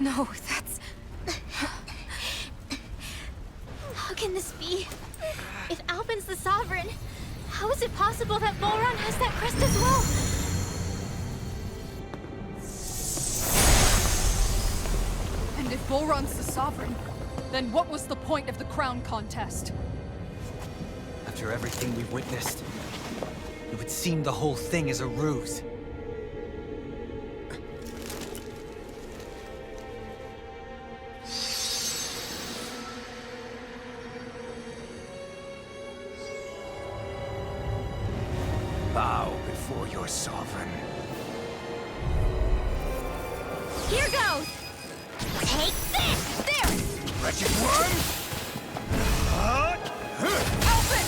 No, that's... How can this be? If Alpin's the sovereign, how is it possible that Boron has that crest as well? And if Boron's the sovereign, then what was the point of the crown contest? After everything we've witnessed, it would seem the whole thing is a ruse. Bow before your sovereign. Here goes! Take this! There! Wretched one! Open!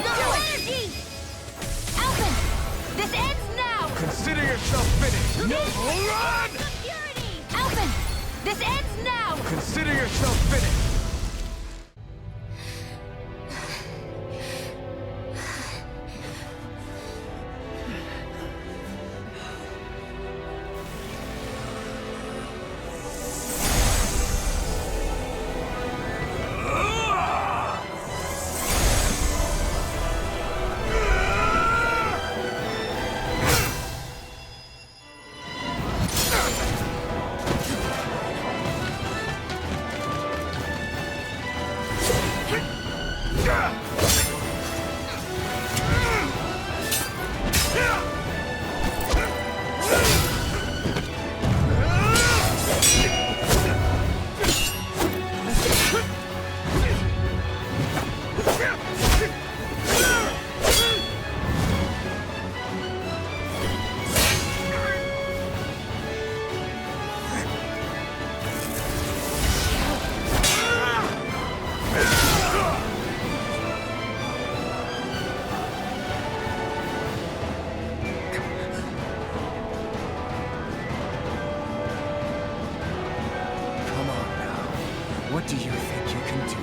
No energy! Alpin! This ends now! Consider yourself finished! No! Run! Purity! Alpin! This ends now! Consider yourself finished! What do you think you can do?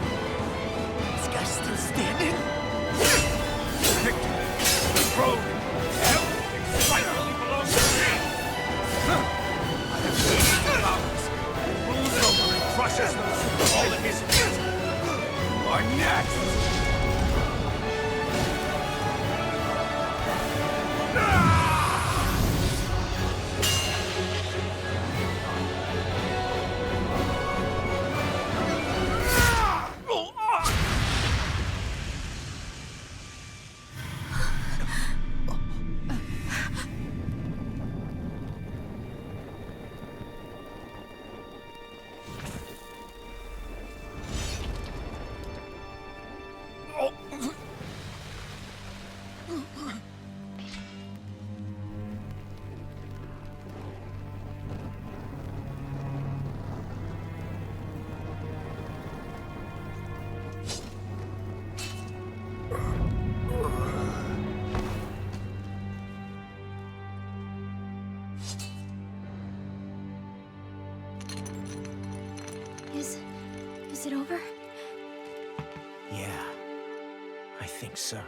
This guy's still standing? Victory! The throne! Everything finally belongs to me! I have seen the powers. Rules over and crushes those who call it his feet. You are next! Is it over? Yeah, I think so.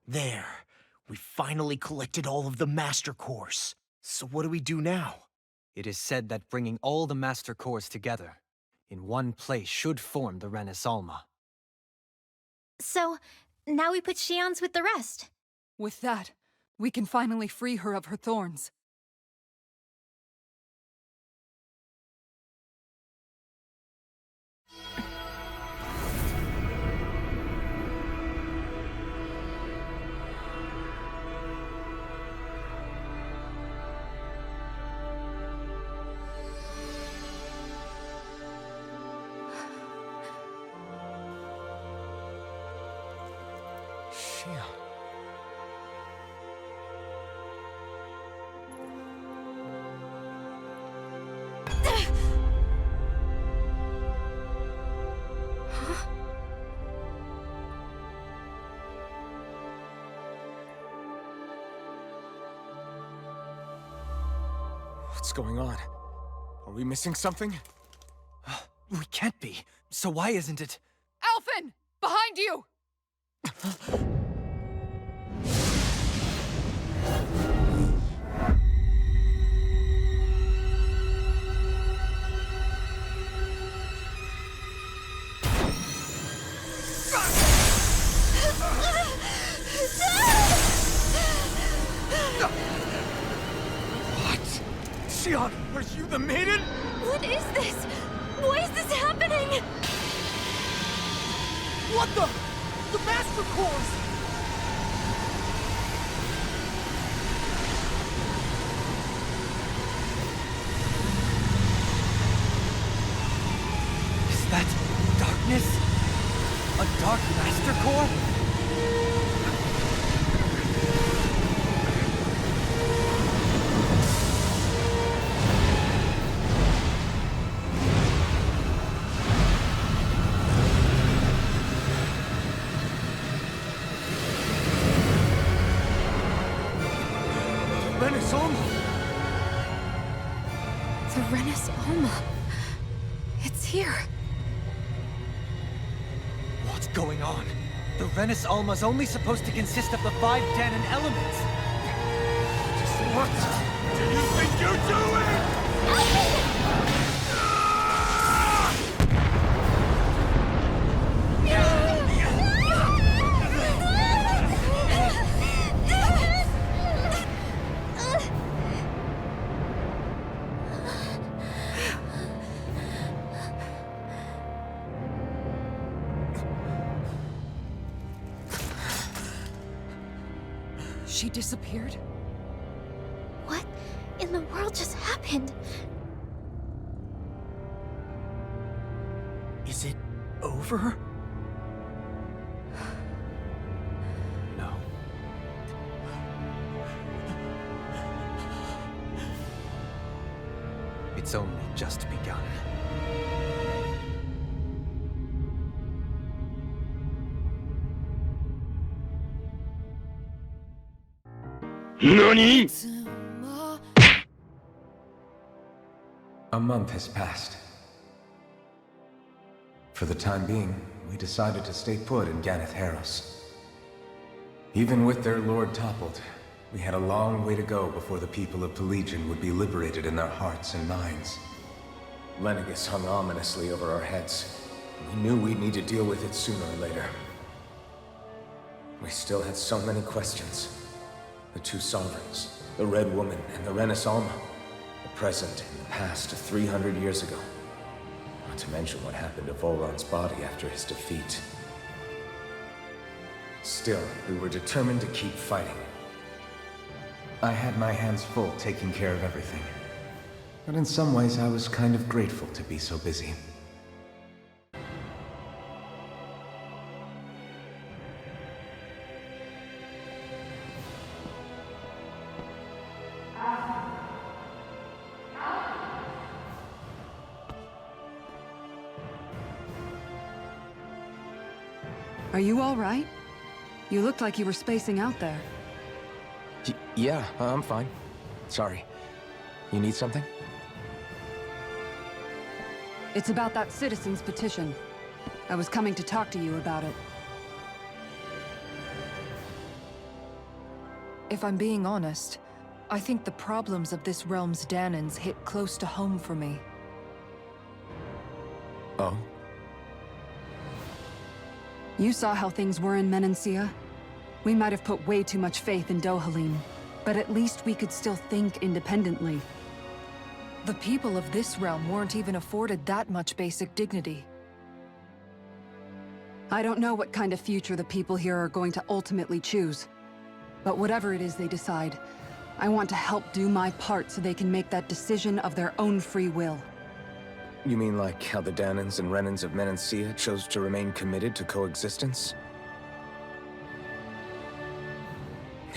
There, we finally collected all of the Master Cores. So what do we do now? It is said that bringing all the Master Cores together in one place should form the Renaissance. So, now we put Shion's with the rest. With that, we can finally free her of her thorns. What's going on? Are we missing something? We can't be. So why isn't it? Alphen! Behind you! What? Xion, are you the maiden? What is this? Why is this happening? What the? The Master Cores! Is that darkness? A dark master core? The Renis Alma. It's here. What's going on? The Renis Alma's only supposed to consist of the 5 Danon elements. What do you think you're doing? She disappeared? What in the world just happened? Is it over? No. It's only just begun. NANI?! A month has passed. For the time being, we decided to stay put in Ganeth Haros. Even with their lord toppled, we had a long way to go before the people of Pelegion would be liberated in their hearts and minds. Lenegus hung ominously over our heads. We knew we'd need to deal with it sooner or later. We still had so many questions. The 2 sovereigns, the Red Woman and the Renis Alma, the present and the past 300 years ago. Not to mention what happened to Volron's body after his defeat. Still, we were determined to keep fighting. I had my hands full taking care of everything. But in some ways, I was kind of grateful to be so busy. Are you all right? You looked like you were spacing out there. Yeah, I'm fine. Sorry. You need something? It's about that citizen's petition. I was coming to talk to you about it. If I'm being honest, I think the problems of this realm's Danons hit close to home for me. Oh? You saw how things were in Menancia. We might have put way too much faith in Dohalim, but at least we could still think independently. The people of this realm weren't even afforded that much basic dignity. I don't know what kind of future the people here are going to ultimately choose. But whatever it is they decide, I want to help do my part so they can make that decision of their own free will. You mean like how the Danons and Renans of Menancia chose to remain committed to coexistence?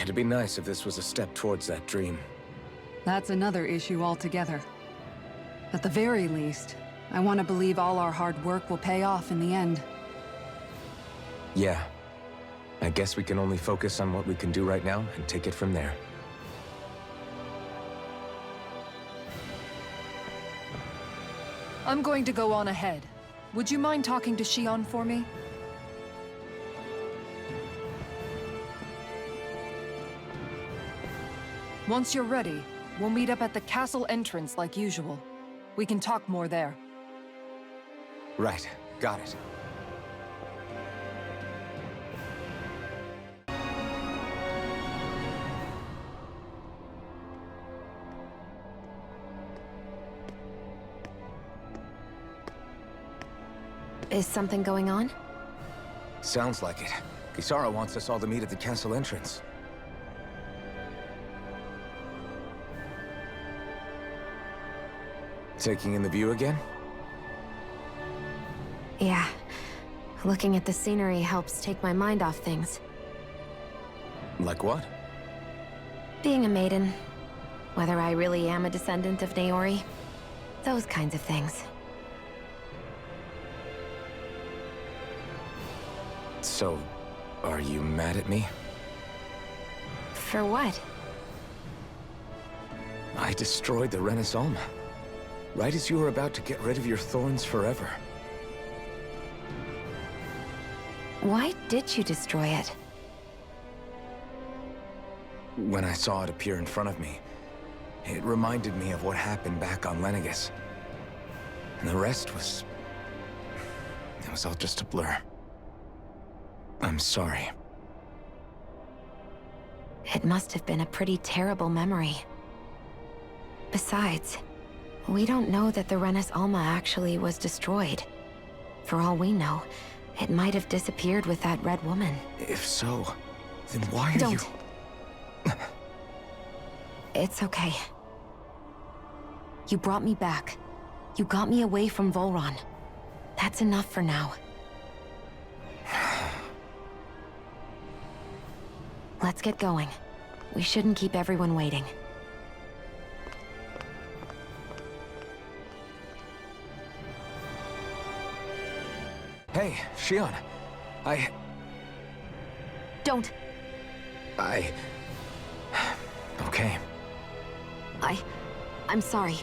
It'd be nice if this was a step towards that dream. That's another issue altogether. At the very least, I want to believe all our hard work will pay off in the end. Yeah. I guess we can only focus on what we can do right now and take it from there. I'm going to go on ahead. Would you mind talking to Shion for me? Once you're ready, we'll meet up at the castle entrance like usual. We can talk more there. Right, got it. Is something going on? Sounds like it. Kisara wants us all to meet at the castle entrance. Taking in the view again? Yeah. Looking at the scenery helps take my mind off things. Like what? Being a maiden. Whether I really am a descendant of Naori. Those kinds of things. So, are you mad at me? For what? I destroyed the Renaissance. Right as you were about to get rid of your thorns forever. Why did you destroy it? When I saw it appear in front of me, it reminded me of what happened back on Lenegus. And the rest was... it was all just a blur. I'm sorry. It must have been a pretty terrible memory. Besides, we don't know that the Renaissance actually was destroyed. For all we know, it might have disappeared with that red woman. If so, then why are you... Don't. It's okay. You brought me back. You got me away from Volron. That's enough for now. Let's get going. We shouldn't keep everyone waiting. Hey, Shion. Don't. Okay. I'm sorry.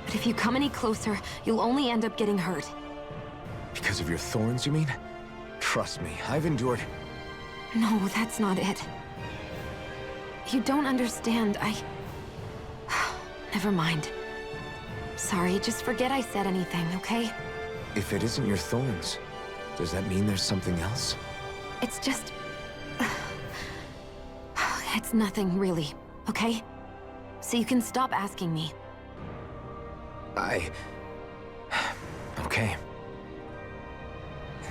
But if you come any closer, you'll only end up getting hurt. Because of your thorns, you mean? Trust me, I've endured... No, that's not it. You don't understand, Never mind. Sorry, just forget I said anything, okay? If it isn't your thorns, does that mean there's something else? It's just... It's nothing, really, okay? So you can stop asking me. Okay.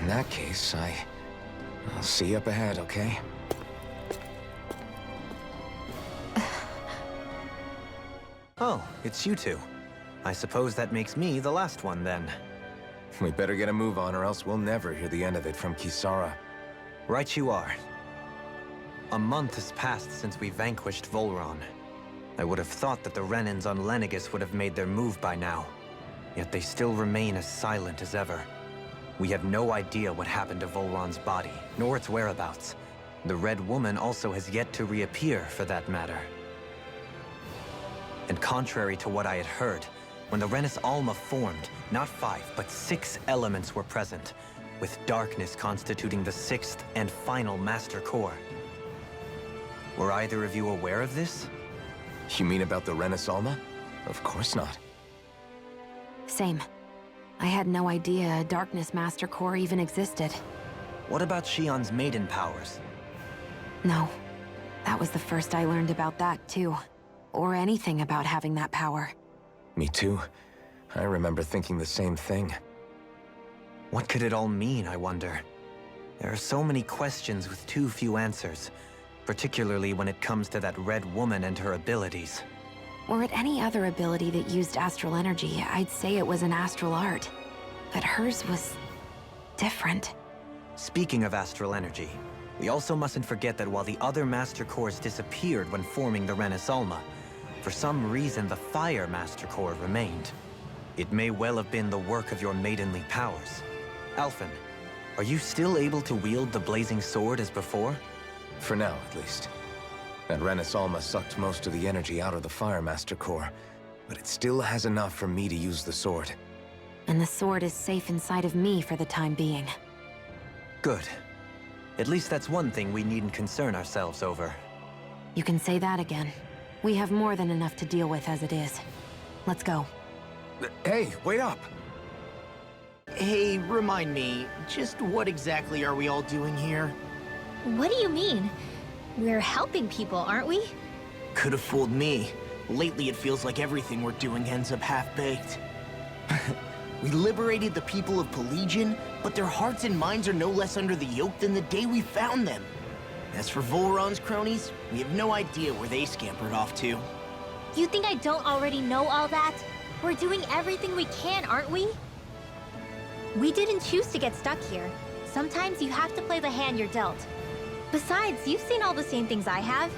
In that case, I'll see you up ahead, okay? Oh, it's you two. I suppose that makes me the last one, then. We better get a move on, or else we'll never hear the end of it from Kisara. Right you are. A month has passed since we vanquished Volron. I would have thought that the Renans on Lenegus would have made their move by now. Yet they still remain as silent as ever. We have no idea what happened to Volron's body, nor its whereabouts. The Red Woman also has yet to reappear, for that matter. And contrary to what I had heard, when the Renaissance formed, not 5, but 6 elements were present, with darkness constituting the 6th and final Master Core. Were either of you aware of this? You mean about the Renaissance? Of course not. Same. I had no idea a Darkness Master Core even existed. What about Shion's maiden powers? No. That was the first I learned about that, too. Or anything about having that power. Me too. I remember thinking the same thing. What could it all mean, I wonder? There are so many questions with too few answers, particularly when it comes to that Red Woman and her abilities. Were it any other ability that used astral energy, I'd say it was an astral art. But hers was... different. Speaking of astral energy, we also mustn't forget that while the other Master Cores disappeared when forming the Renaissance, for some reason the Fire Master Core remained. It may well have been the work of your maidenly powers. Alphen, are you still able to wield the blazing sword as before? For now, at least. That Renaissance sucked most of the energy out of the Fire Master Core, but it still has enough for me to use the sword. And the sword is safe inside of me for the time being. Good. At least that's one thing we needn't concern ourselves over. You can say that again. We have more than enough to deal with as it is. Let's go. Hey, wait up! Hey, remind me, just what exactly are we all doing here? What do you mean? We're helping people, aren't we? Could have fooled me. Lately it feels like everything we're doing ends up half-baked. We liberated the people of Pelegion, but their hearts and minds are no less under the yoke than the day we found them. As for Volron's cronies, we have no idea where they scampered off to. You think I don't already know all that? We're doing everything we can, aren't we? We didn't choose to get stuck here. Sometimes you have to play the hand you're dealt. Besides, you've seen all the same things I have.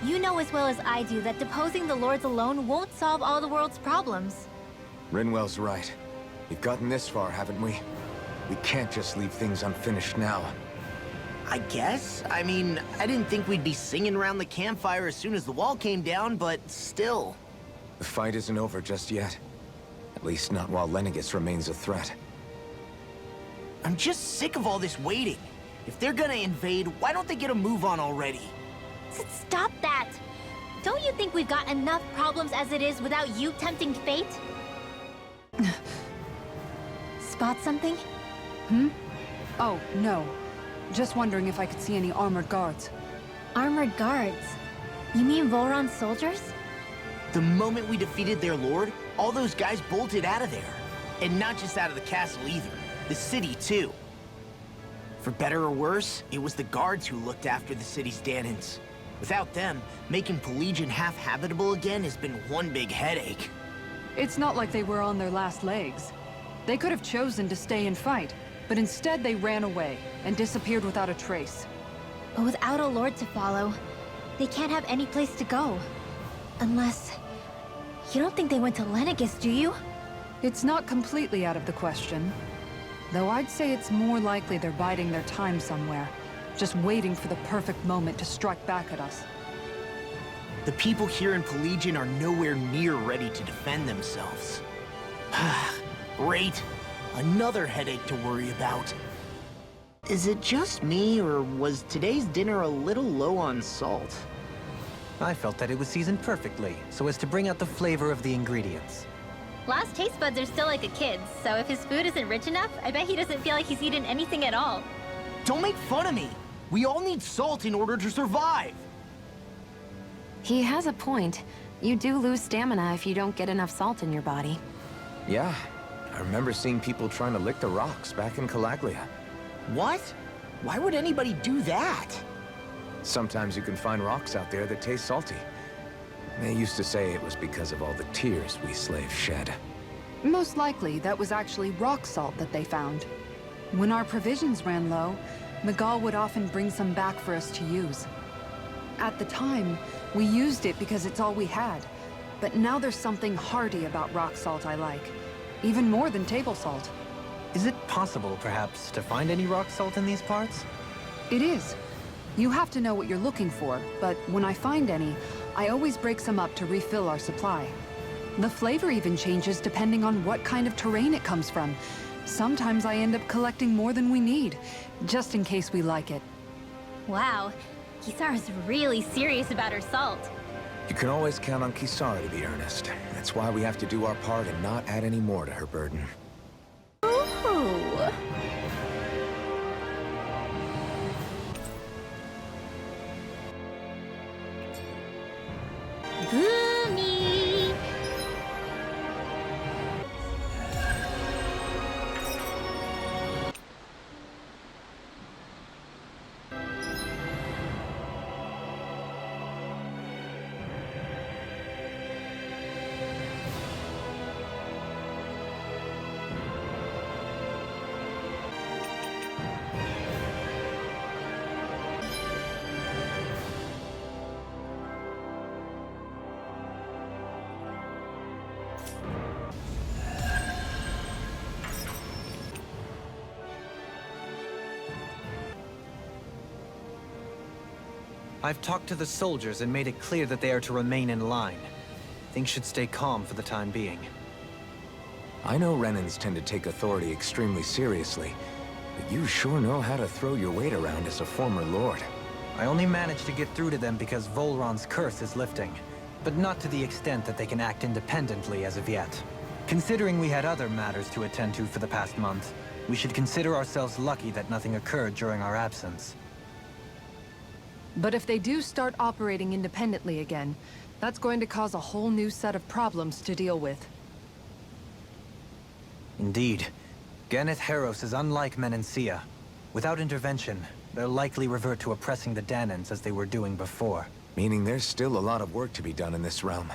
You know as well as I do that deposing the lords alone won't solve all the world's problems. Rinwell's right. We've gotten this far, haven't we? We can't just leave things unfinished now. I guess? I mean, I didn't think we'd be singing around the campfire as soon as the wall came down, but still. The fight isn't over just yet. At least not while Lenegis remains a threat. I'm just sick of all this waiting. If they're gonna invade, why don't they get a move on already? Stop that! Don't you think we've got enough problems as it is without you tempting fate? Spot something? Oh, no. Just wondering if I could see any armored guards. Armored guards? You mean Volron's soldiers? The moment we defeated their lord, all those guys bolted out of there. And not just out of the castle either. The city, too. For better or worse, it was the guards who looked after the city's Danans. Without them, making Pelegion half-habitable again has been one big headache. It's not like they were on their last legs. They could have chosen to stay and fight, but instead they ran away and disappeared without a trace. But without a lord to follow, they can't have any place to go. Unless... You don't think they went to Lenegis, do you? It's not completely out of the question. Though I'd say it's more likely they're biding their time somewhere, just waiting for the perfect moment to strike back at us. The people here in Pelegion are nowhere near ready to defend themselves. Great. Another headache to worry about. Is it just me, or was today's dinner a little low on salt? I felt that it was seasoned perfectly, so as to bring out the flavor of the ingredients. Last taste buds are still like a kid's, so if his food isn't rich enough, I bet he doesn't feel like he's eaten anything at all. Don't make fun of me! We all need salt in order to survive! He has a point. You do lose stamina if you don't get enough salt in your body. Yeah, I remember seeing people trying to lick the rocks back in Calaglia. What? Why would anybody do that? Sometimes you can find rocks out there that taste salty. They used to say it was because of all the tears we slaves shed. Most likely, that was actually rock salt that they found. When our provisions ran low, Miguel would often bring some back for us to use. At the time, we used it because it's all we had. But now there's something hearty about rock salt I like. Even more than table salt. Is it possible, perhaps, to find any rock salt in these parts? It is. You have to know what you're looking for, but when I find any, I always break some up to refill our supply. The flavor even changes depending on what kind of terrain it comes from. Sometimes I end up collecting more than we need, just in case we like it. Wow, Kisara's really serious about her salt. You can always count on Kisara to be earnest. That's why we have to do our part and not add any more to her burden. Ooh. Boomy! I've talked to the soldiers and made it clear that they are to remain in line. Things should stay calm for the time being. I know Renans tend to take authority extremely seriously, but you sure know how to throw your weight around as a former lord. I only managed to get through to them because Volron's curse is lifting, but not to the extent that they can act independently as of yet. Considering we had other matters to attend to for the past month, we should consider ourselves lucky that nothing occurred during our absence. But if they do start operating independently again, that's going to cause a whole new set of problems to deal with. Indeed. Ganeth Heros is unlike Menancia. Without intervention, they'll likely revert to oppressing the Danans as they were doing before. Meaning there's still a lot of work to be done in this realm.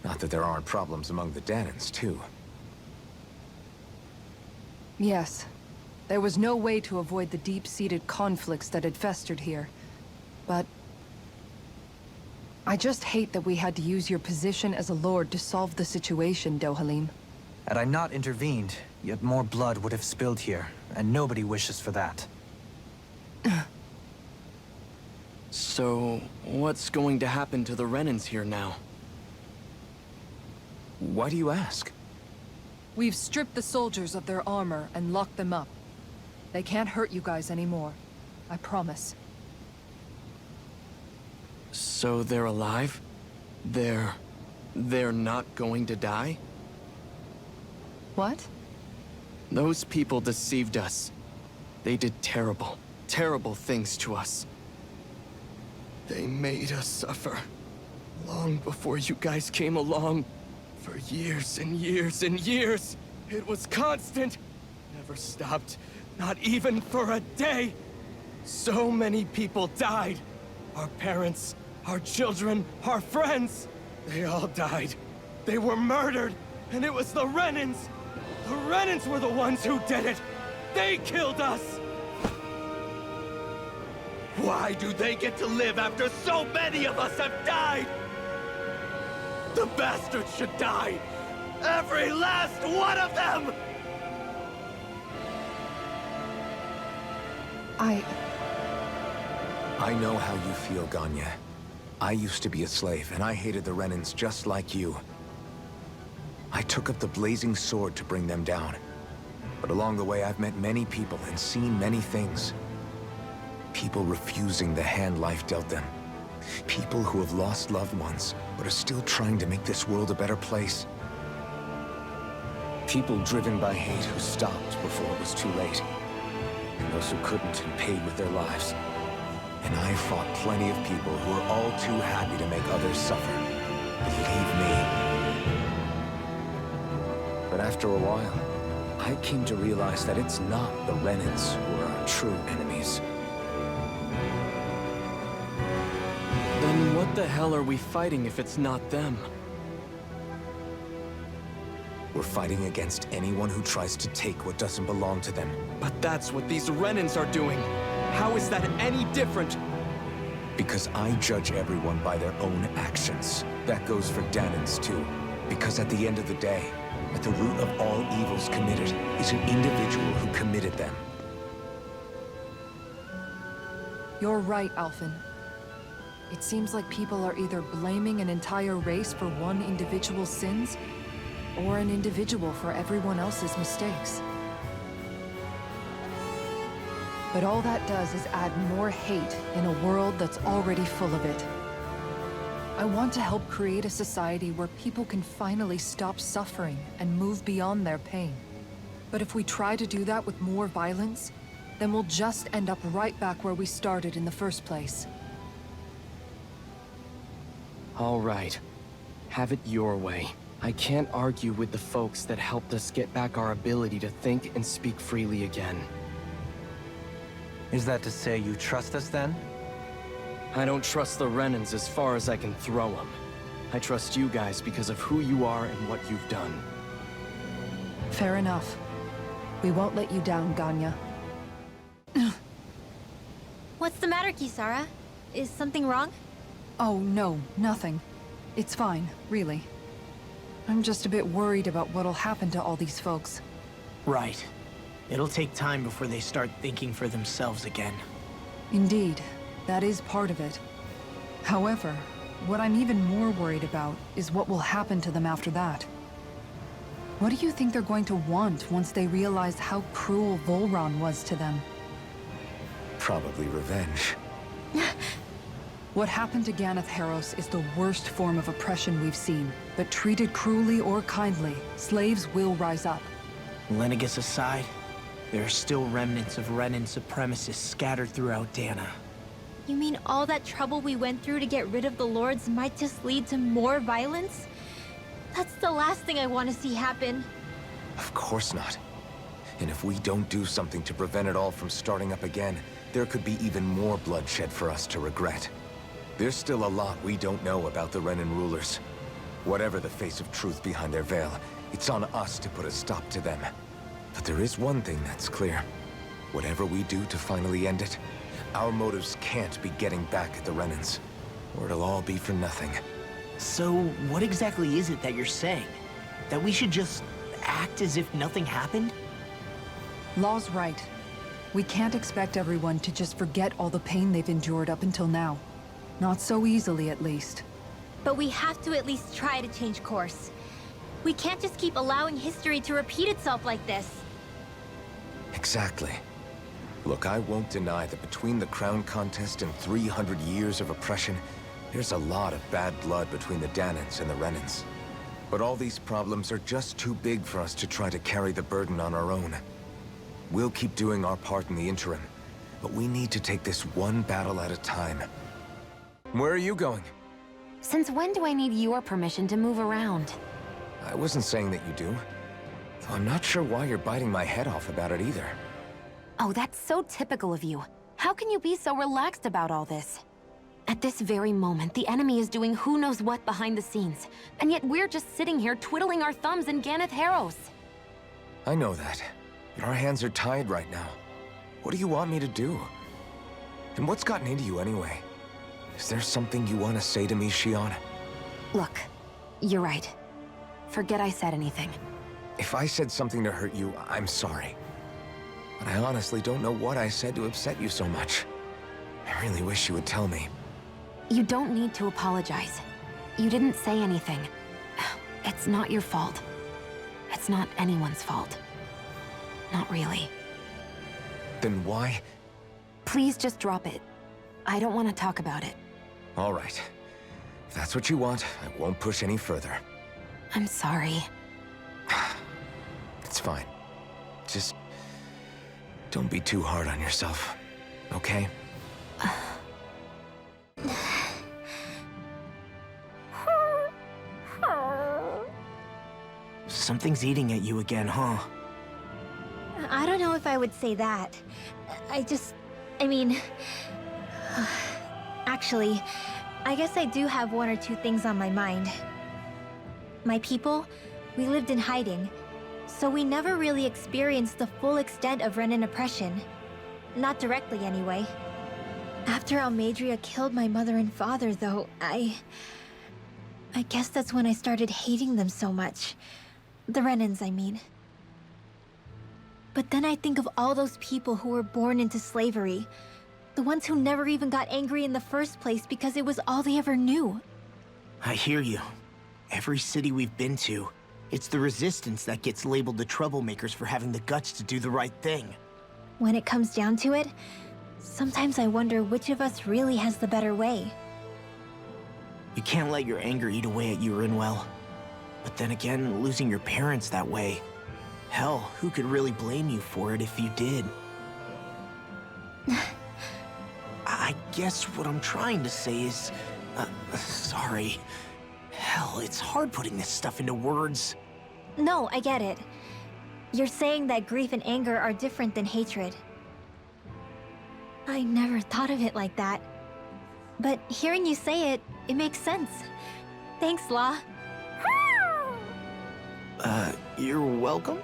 Not that there aren't problems among the Danans, too. Yes. There was no way to avoid the deep-seated conflicts that had festered here. But I just hate that we had to use your position as a lord to solve the situation, Dohalim. Had I not intervened, yet more blood would have spilled here, and nobody wishes for that. So, what's going to happen to the Renans here now? Why do you ask? We've stripped the soldiers of their armor and locked them up. They can't hurt you guys anymore. I promise. So they're alive? They're not going to die? What? Those people deceived us. They did terrible, terrible things to us. They made us suffer. Long before you guys came along. For years and years and years. It was constant. Never stopped. Not even for a day. So many people died. Our parents, our children, our friends. They all died. They were murdered. And it was the Renans. The Renans were the ones who did it. They killed us. Why do they get to live after so many of us have died? The bastards should die! Every last one of them! I know how you feel, Ganya. I used to be a slave, and I hated the Renans just like you. I took up the blazing sword to bring them down. But along the way, I've met many people and seen many things. People refusing the hand life dealt them. People who have lost loved ones, but are still trying to make this world a better place. People driven by hate who stopped before it was too late. And those who couldn't and paid with their lives. And I fought plenty of people who were all too happy to make others suffer. Believe me. But after a while, I came to realize that it's not the Renans who are our true enemies. Then what the hell are we fighting if it's not them? We're fighting against anyone who tries to take what doesn't belong to them. But that's what these Renans are doing. How is that any different? Because I judge everyone by their own actions. That goes for Danans too. Because at the end of the day, at the root of all evils committed is an individual who committed them. You're right, Alphen. It seems like people are either blaming an entire race for one individual's sins, or an individual for everyone else's mistakes. But all that does is add more hate in a world that's already full of it. I want to help create a society where people can finally stop suffering and move beyond their pain. But if we try to do that with more violence, then we'll just end up right back where we started in the first place. All right. Have it your way. I can't argue with the folks that helped us get back our ability to think and speak freely again. Is that to say you trust us then? I don't trust the Renans as far as I can throw them. I trust you guys because of who you are and what you've done. Fair enough. We won't let you down, Ganya. What's the matter, Kisara? Is something wrong? Oh, no, nothing. It's fine, really. I'm just a bit worried about what'll happen to all these folks. Right. It'll take time before they start thinking for themselves again. Indeed, that is part of it. However, what I'm even more worried about is what will happen to them after that. What do you think they're going to want once they realize how cruel Volron was to them? Probably revenge. What happened to Ganeth Harros is the worst form of oppression we've seen. But treated cruelly or kindly, slaves will rise up. Lenegis aside, there are still remnants of Renan supremacists scattered throughout Dana. You mean all that trouble we went through to get rid of the Lords might just lead to more violence? That's the last thing I want to see happen. Of course not. And if we don't do something to prevent it all from starting up again, there could be even more bloodshed for us to regret. There's still a lot we don't know about the Renan rulers. Whatever the face of truth behind their veil, it's on us to put a stop to them. But there is one thing that's clear. Whatever we do to finally end it, our motives can't be getting back at the Renans, or it'll all be for nothing. So, what exactly is it that you're saying? That we should just act as if nothing happened? Law's right. We can't expect everyone to just forget all the pain they've endured up until now. Not so easily, at least. But we have to at least try to change course. We can't just keep allowing history to repeat itself like this. Exactly. Look, I won't deny that between the crown contest and 300 years of oppression, there's a lot of bad blood between the Danans and the Renans. But all these problems are just too big for us to try to carry the burden on our own. We'll keep doing our part in the interim, but we need to take this one battle at a time. Where are you going? Since when do I need your permission to move around? I wasn't saying that you do. Though I'm not sure why you're biting my head off about it either. Oh, that's so typical of you. How can you be so relaxed about all this? At this very moment, the enemy is doing who knows what behind the scenes, and yet we're just sitting here twiddling our thumbs in Ganeth Harros. I know that, but our hands are tied right now. What do you want me to do? And what's gotten into you anyway? Is there something you want to say to me, Shion? Look, you're right. Forget I said anything. If I said something to hurt you, I'm sorry. But I honestly don't know what I said to upset you so much. I really wish you would tell me. You don't need to apologize. You didn't say anything. It's not your fault. It's not anyone's fault. Not really. Then why? Please just drop it. I don't want to talk about it. All right. If that's what you want, I won't push any further. I'm sorry. It's fine. Just don't be too hard on yourself, okay? Something's eating at you again, huh? I don't know if I would say that. I mean... Actually, I guess I do have one or two things on my mind. My people, we lived in hiding, so we never really experienced the full extent of Renan oppression. Not directly, anyway. After Almadria killed my mother and father, though, I guess that's when I started hating them so much. The Renans, I mean. But then I think of all those people who were born into slavery. The ones who never even got angry in the first place because it was all they ever knew. I hear you. Every city we've been to, it's the resistance that gets labeled the troublemakers for having the guts to do the right thing. When it comes down to it, sometimes I wonder which of us really has the better way. You can't let your anger eat away at you, Rinwell. But then again, losing your parents that way... Hell, who could really blame you for it if you did? I guess what I'm trying to say is... sorry. Hell, it's hard putting this stuff into words. No, I get it. You're saying that grief and anger are different than hatred. I never thought of it like that. But hearing you say it, it makes sense. Thanks, Law. You're welcome?